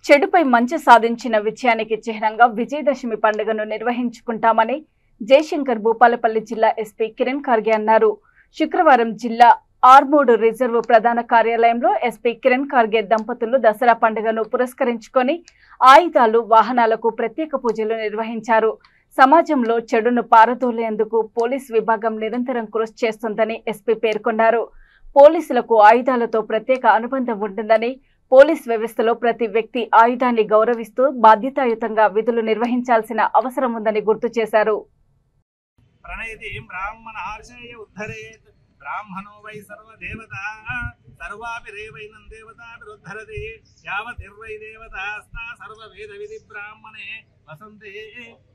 చెడుపై మంచి సాధించిన విజయానికి చిహ్నంగా విజయదశమి పండుగను నిర్వహించుకుంటామని జయశంకర్ భూపాలపల్లి జిల్లా ఎస్పీ కిరణ్ ఖార్గే అన్నారు. శుక్రవారం జిల్లా ఆర్మూడ్ రిజర్వ్ ప్రధాన కార్యాలయంలో ఎస్పీ కిరణ్ ఖార్గే దంపతులు దసరా పండుగను పురస్కరించుకొని ఆయుధాలు, వాహనాలకు ప్రత్యేక పూజలు నిర్వహించారు. సమాజంలో చెడును పారదోలేందుకు పోలీస్ విభాగం నిరంతరం కృషి చేస్తుందని ఎస్పీ పేర్కొన్నారు. పోలీసులకు ఆయుధాలతో ప్రత్యేక అనుబంధం ఉంటుందని, పోలీస్ వ్యవస్థలో ప్రతి వ్యక్తి ఆయుధాన్ని గౌరవిస్తూ బాధ్యతాయుతంగా విధులు నిర్వహించాల్సిన అవసరం ఉందని గుర్తు చేశారు. ब्राह्मणो वै सर्वदेवता सर्वाभिरेवैनं देवताभिरुद्धरति यावतिर्वै देवतास्ता सर्ववेदविधि ब्राह्मणे वसन्ते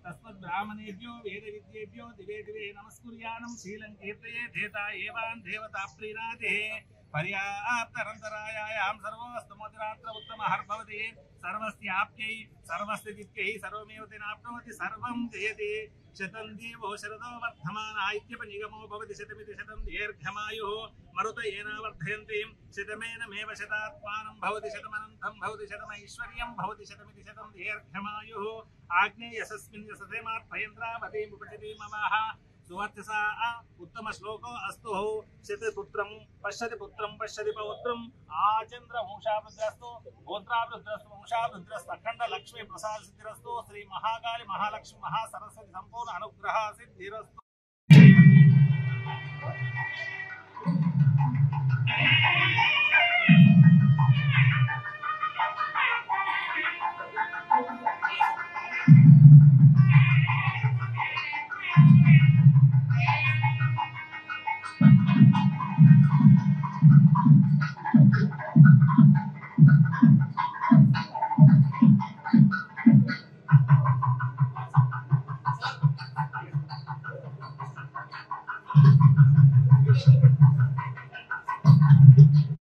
तस्मद्ब्राह्मणेभ्यो वेदविद्येभ्यो दिवे दिवे नमस्कुर्यानं शीलं कीर्तये धेता एवान् देवता प्रीणाति पर्याप्तरन्तरायां सर्वोऽस्तु मोदिरात्र उत्तमः भवति सर्वस्याप्यै सर्वस्थितित्यै सर्वमेव तेनाप्नोति सर्वं जयति शतं देवो शरदो वर्धमानः इत्यपनिगमो भवति शतमिति शतं दीर्घमायुः मरुत येन वर्धयन्ति शतमेनमेव शतात्मानं भवति शतमनन्तं भवति शतमैश्वर्यं भवति शतमिति शतं दीर्घमायुः आग्नेयसस्मिन् यशसेमार्थयन्द्रावतीं उपचति ममः सुवर्चसा उत्तम श्लोको अस्तु शतपुत्रं पश्यति पौत्रम् आचन्द्र वंशावृद्धिरस्तु गोत्रावृद्धिरस्तु वंशावृद्धिरस्तु अखंड लक्ष्मी प्रसाद सिद्धिरस्तु श्री महाकाली महालक्ष्मी महासरस्वती संपूर्ण अनुग्रह सिद्धिरस्तु।